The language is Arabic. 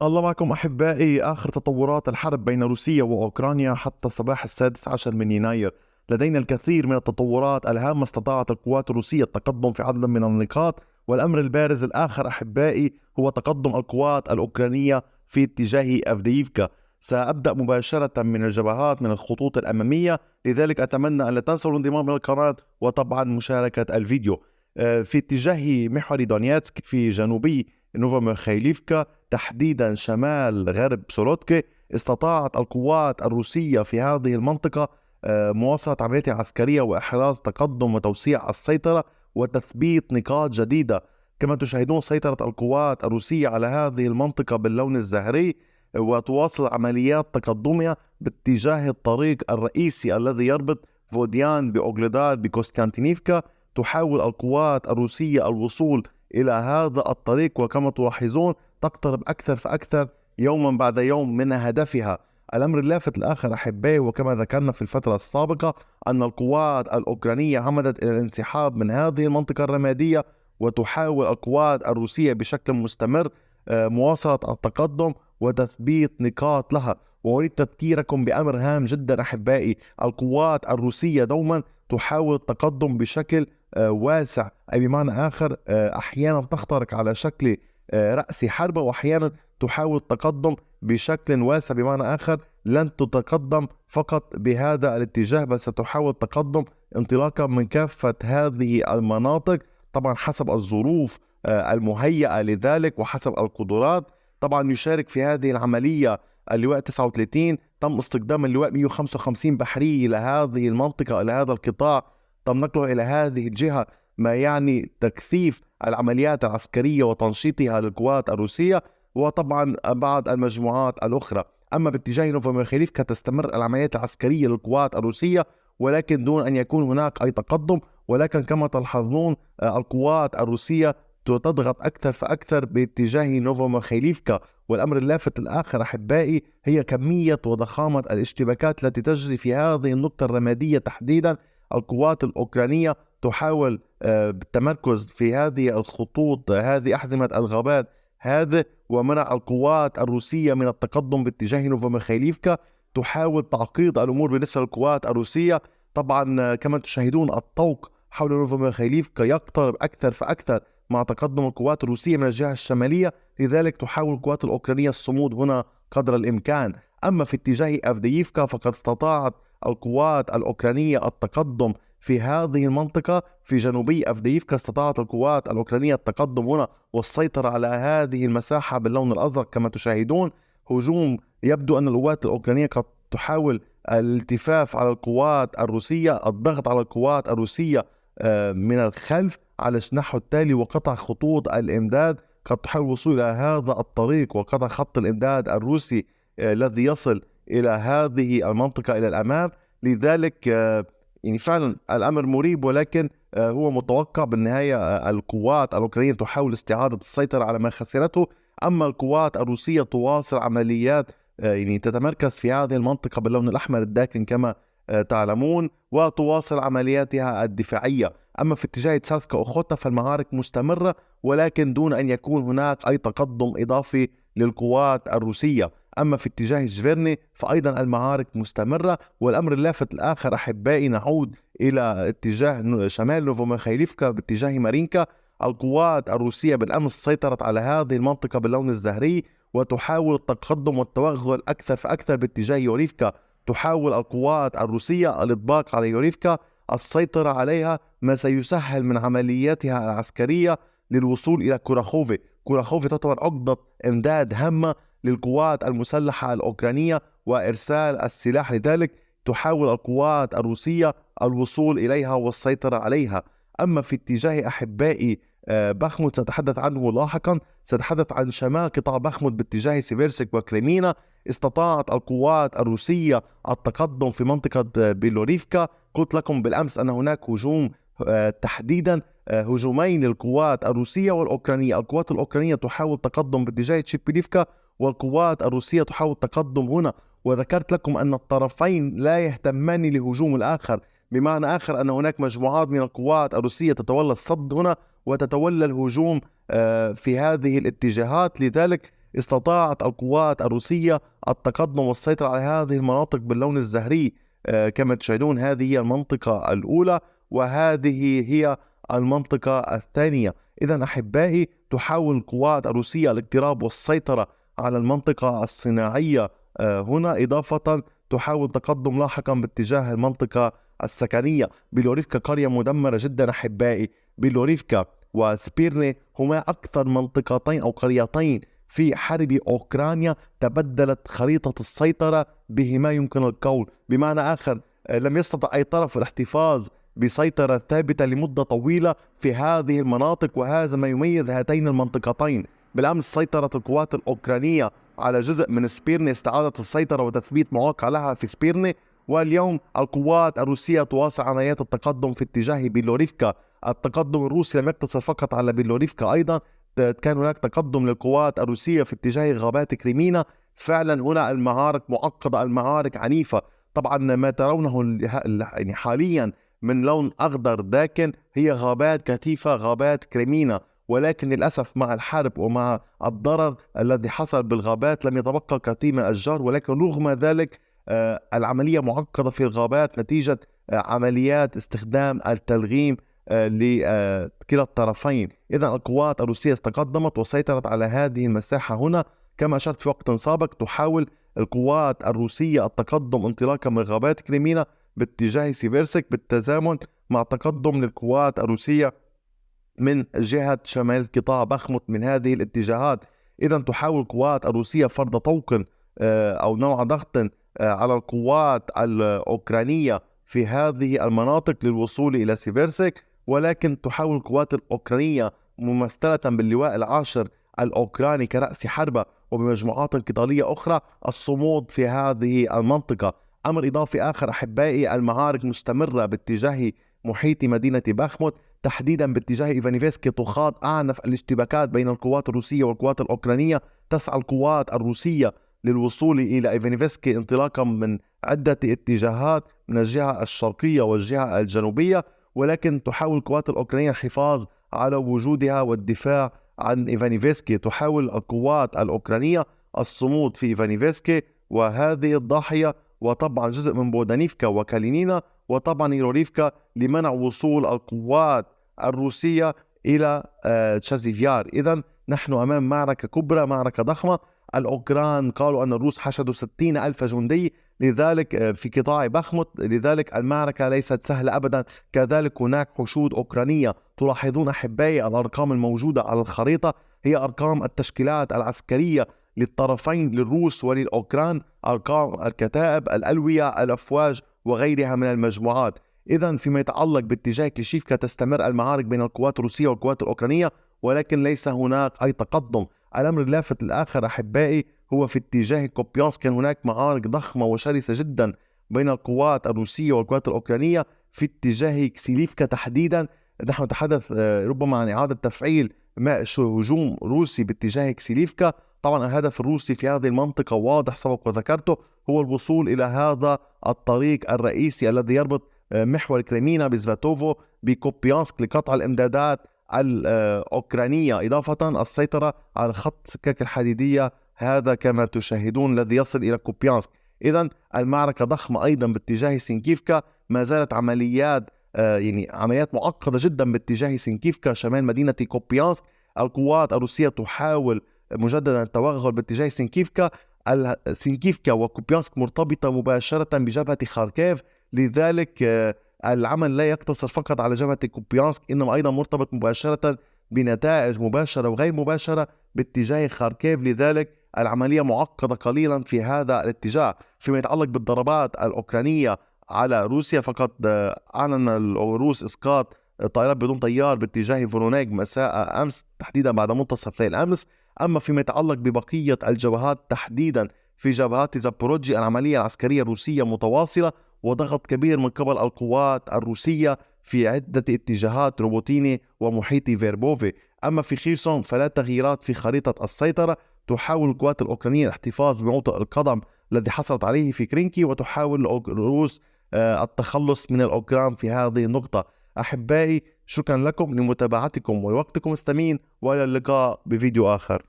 الله معكم أحبائي. آخر تطورات الحرب بين روسيا وأوكرانيا حتى صباح 16 من يناير، لدينا الكثير من التطورات الهامة. استطاعت القوات الروسية التقدم في عدد من النقاط، والأمر البارز الآخر أحبائي هو تقدم القوات الأوكرانية في اتجاه أفدييفكا. سأبدأ مباشرة من الجبهات، من الخطوط الأمامية، لذلك أتمنى أن لا تنسوا الانضمام إلى القناة وطبعا مشاركة الفيديو. في اتجاه محور دونيتسك في جنوبي نوفوميخايليفكا، تحديدا شمال غرب سولوتكي، استطاعت القوات الروسية في هذه المنطقة مواصلة عملياتها العسكرية وإحراز تقدم وتوسيع السيطرة وتثبيت نقاط جديدة. كما تشاهدون سيطرة القوات الروسية على هذه المنطقة باللون الزهري، وتواصل عمليات تقدمها باتجاه الطريق الرئيسي الذي يربط فوديان بأوغليدار بكوستانتينيفكا. تحاول القوات الروسية الوصول إلى هذا الطريق، وكما تلاحظون تقترب أكثر فأكثر يوما بعد يوم من هدفها. الأمر اللافت الآخر أحبائي، وكما ذكرنا في الفترة السابقة، أن القوات الأوكرانية عمدت إلى الانسحاب من هذه المنطقة الرمادية، وتحاول القوات الروسية بشكل مستمر مواصلة التقدم وتثبيت نقاط لها. وأريد تذكيركم بأمر هام جدا أحبائي، القوات الروسية دوما تحاول التقدم بشكل واسع، أي بمعنى آخر أحيانا تخترق على شكل رأس حربة، وأحيانا تحاول التقدم بشكل واسع، بمعنى آخر لن تتقدم فقط بهذا الاتجاه، بل ستحاول التقدم انطلاقا من كافة هذه المناطق، طبعا حسب الظروف المهيئة لذلك وحسب القدرات. طبعا يشارك في هذه العملية اللواء 39. تم استخدام اللواء 155 بحري إلى هذه المنطقة، إلى هذا القطاع، تم نقله إلى هذه الجهة، ما يعني تكثيف العمليات العسكرية وتنشيطها للقوات الروسية وطبعا بعض المجموعات الأخرى. أما باتجاه نوفوميخايليفكا تستمر العمليات العسكرية للقوات الروسية، ولكن دون أن يكون هناك أي تقدم. ولكن كما تلاحظون القوات الروسية تضغط أكثر فأكثر باتجاه نوفوميخايليفكا. والأمر اللافت الآخر أحبائي هي كمية وضخامة الاشتباكات التي تجري في هذه النقطة الرمادية تحديدا. القوات الأوكرانية تحاول بالتمركز في هذه الخطوط، هذه أحزمة الغابات هذا، ومنع القوات الروسية من التقدم باتجاه نوفوميخايليفكا. تحاول تعقيد الأمور بالنسبة للقوات الروسية. طبعا كما تشاهدون الطوق حول نوفوميخايليفكا يقترب أكثر فأكثر مع تقدم القوات الروسية من الجهة الشمالية، لذلك تحاول القوات الأوكرانية الصمود هنا قدر الإمكان. أما في اتجاه أفدييفكا فقد استطاعت القوات الأوكرانية التقدم في هذه المنطقة في جنوبي أفدييفكا. استطاعت القوات الأوكرانية التقدم هنا والسيطرة على هذه المساحة باللون الأزرق كما تشاهدون. هجوم يبدو أن القوات الأوكرانية قد تحاول الالتفاف على القوات الروسية، الضغط على القوات الروسية من الخلف على النحو التالي، وقطع خطوط الإمداد. قد تحاول الوصول إلى هذا الطريق وقطع خط الإمداد الروسي الذي يصل إلى هذه المنطقة إلى الأمام. لذلك يعني فعلا الأمر مريب، ولكن هو متوقع. بالنهاية القوات الأوكرانية تحاول استعادة السيطرة على ما خسرته. أما القوات الروسية تواصل عمليات يعني تتمركز في هذه المنطقة باللون الأحمر الداكن كما تعلمون، وتواصل عملياتها الدفاعية. أما في اتجاه تسالسكا أوخوتا فالمعارك مستمرة، ولكن دون أن يكون هناك أي تقدم إضافي للقوات الروسية. أما في اتجاه جفيرني فأيضا المعارك مستمرة. والأمر اللافت الآخر أحبائي، نعود إلى اتجاه شمال نوفوميخايليفكا باتجاه مارينكا. القوات الروسية بالأمس سيطرت على هذه المنطقة باللون الزهري، وتحاول التقدم والتوغل أكثر فأكثر باتجاه يوريفكا. تحاول القوات الروسية الإطباق على يوريفكا، السيطرة عليها، ما سيسهل من عملياتها العسكرية للوصول إلى كوراخوفي. كوراخوفي تعتبر عقدة إمداد هامة للقوات المسلحة الأوكرانية وإرسال السلاح، لذلك تحاول القوات الروسية الوصول إليها والسيطرة عليها. أما في اتجاه أحبائي بخمود سأتحدث عنه لاحقا. سأتحدث عن شمال قطاع بخمود باتجاه سيفيرسك وكريمينا. استطاعت القوات الروسية التقدم في منطقة بيلوريفكا. قلت لكم بالأمس أن هناك هجوم تحديدا هجومين للقوات الروسية والأوكرانية. القوات الأوكرانية تحاول التقدم باتجاه تشيبيليفكا، والقوات الروسية تحاول التقدم هنا. وذكرت لكم أن الطرفين لا يهتمان لهجوم الآخر، بمعنى آخر أن هناك مجموعات من القوات الروسية تتولى الصد هنا وتتولى الهجوم في هذه الاتجاهات. لذلك استطاعت القوات الروسية التقدم والسيطرة على هذه المناطق باللون الزهري كما تشاهدون. هذه هي المنطقة الأولى وهذه هي المنطقة الثانية. إذا أحبائي، تحاول القوات الروسية الاقتراب والسيطرة على المنطقة الصناعية هنا، إضافة تحاول تقدم لاحقا باتجاه المنطقة السكنية. بيلوريفكا قرية مدمرة جدا أحبائي. بيلوريفكا وسبيرني هما أكثر منطقتين أو قريتين في حرب أوكرانيا تبدلت خريطة السيطرة بهما يمكن القول. بمعنى آخر، لم يستطع أي طرف الاحتفاظ بسيطرة ثابتة لمدة طويلة في هذه المناطق، وهذا ما يميز هاتين المنطقتين. بالأمس سيطرت القوات الأوكرانية على جزء من سبيرني، استعادت السيطرة وتثبيت مواقع لها في سبيرني، واليوم القوات الروسية تواصل عمليات التقدم في اتجاه بيلوريفكا. التقدم الروسي لم يقتصر فقط على بيلوريفكا، أيضا كان هناك تقدم للقوات الروسية في اتجاه غابات كريمينا. فعلا هنا المعارك معقدة، المعارك عنيفة. طبعا ما ترونه يعني حاليا من لون أخضر داكن هي غابات كثيفة، غابات كريمينا، ولكن للأسف مع الحرب ومع الضرر الذي حصل بالغابات لم يتبقى كثير من الأشجار. ولكن رغم ذلك العملية معقدة في الغابات نتيجة عمليات استخدام التلغيم لكلا الطرفين. إذا القوات الروسية تقدمت وسيطرت على هذه المساحة هنا. كما أشرت في وقت سابق، تحاول القوات الروسية التقدم انطلاقا من غابات كريمينا باتجاه سيفيرسك بالتزامن مع تقدم للقوات الروسية من جهة شمال قطاع بخموت من هذه الاتجاهات. إذا تحاول القوات الروسية فرض طوق أو نوع ضغط على القوات الأوكرانية في هذه المناطق للوصول إلى سيفيرسك، ولكن تحاول القوات الأوكرانية ممثلة باللواء العاشر الأوكراني كرأس حربة وبمجموعات قتالية أخرى الصمود في هذه المنطقة. أمر إضافي آخر أحبائي، المعارك مستمرة باتجاه محيط مدينة بخموت، تحديدا باتجاه إيفانيفسكي تخاض أعنف الاشتباكات بين القوات الروسية والقوات الأوكرانية. تسعى القوات الروسية للوصول إلى إيفانيفسكي انطلاقا من عدة اتجاهات من الجهة الشرقية والجهة الجنوبية، ولكن تحاول القوات الأوكرانية الحفاظ على وجودها والدفاع عن إيفانيفسكي. تحاول القوات الأوكرانية الصمود في إيفانيفسكي وهذه الضاحية، وطبعا جزء من بودانيفكا وكالينينا، وطبعا يوريفكا، لمنع وصول القوات الروسية إلى تشازيفيار. إذن نحن أمام معركة كبرى، معركة ضخمة. الأوكران قالوا أن الروس حشدوا 60,000 جندي لذلك في قطاع بخموت، لذلك المعركة ليست سهلة أبدا. كذلك هناك حشود أوكرانية. تلاحظون أحبائي الأرقام الموجودة على الخريطة هي أرقام التشكيلات العسكرية للطرفين، للروس وللأوكران، أرقام الكتائب، الألوية، الأفواج وغيرها من المجموعات. إذا فيما يتعلق باتجاه كليشيفكا تستمر المعارك بين القوات الروسية والقوات الأوكرانية، ولكن ليس هناك أي تقدم. الأمر اللافت الآخر أحبائي هو في اتجاه كوبيانسك. كان هناك معارك ضخمة وشرسة جدا بين القوات الروسية والقوات الأوكرانية في اتجاه كسيليفكا تحديدا. نحن نتحدث ربما عن إعادة تفعيل هجوم روسي باتجاه كسيليفكا. طبعا الهدف الروسي في هذه المنطقة واضح سبق وذكرته، هو الوصول إلى هذا الطريق الرئيسي الذي يربط محور كريمينا بزفاتوفو بكوبيانسك لقطع الإمدادات الأوكرانية، إضافة السيطرة على خط سكك الحديدية هذا كما تشاهدون الذي يصل إلى كوبيانسك. إذن المعركة ضخمة أيضا باتجاه سينكيفكا. ما زالت عمليات عمليات معقدة جدا باتجاه سينكيفكا شمال مدينة كوبيانسك. القوات الروسية تحاول مجددا التوغل باتجاه سينكيفكا. سينكيفكا وكوبيانسك مرتبطة مباشرة بجبهة خاركيف، لذلك العمل لا يقتصر فقط على جبهة كوبيانسك، إنما أيضا مرتبط مباشرة بنتائج مباشرة وغير مباشرة باتجاه خاركيف. لذلك العملية معقدة قليلا في هذا الاتجاه. فيما يتعلق بالضربات الأوكرانية على روسيا، فقد أعلن الروس إسقاط طائرات بدون طيار باتجاه فورونيج مساء أمس، تحديدا بعد منتصف ليل أمس. أما فيما يتعلق ببقية الجبهات تحديدا في جبهات زابوروجي، العملية العسكرية الروسية متواصلة وضغط كبير من قبل القوات الروسية في عدة اتجاهات روبوتيني ومحيط فيربوفي. أما في خيرسون فلا تغييرات في خريطة السيطرة. تحاول القوات الأوكرانية الاحتفاظ بموطئ القدم الذي حصلت عليه في كرينكي، وتحاول الروس التخلص من الأوكران في هذه النقطة. أحبائي، شكرا لكم لمتابعتكم ووقتكم الثمين، وإلى اللقاء بفيديو آخر.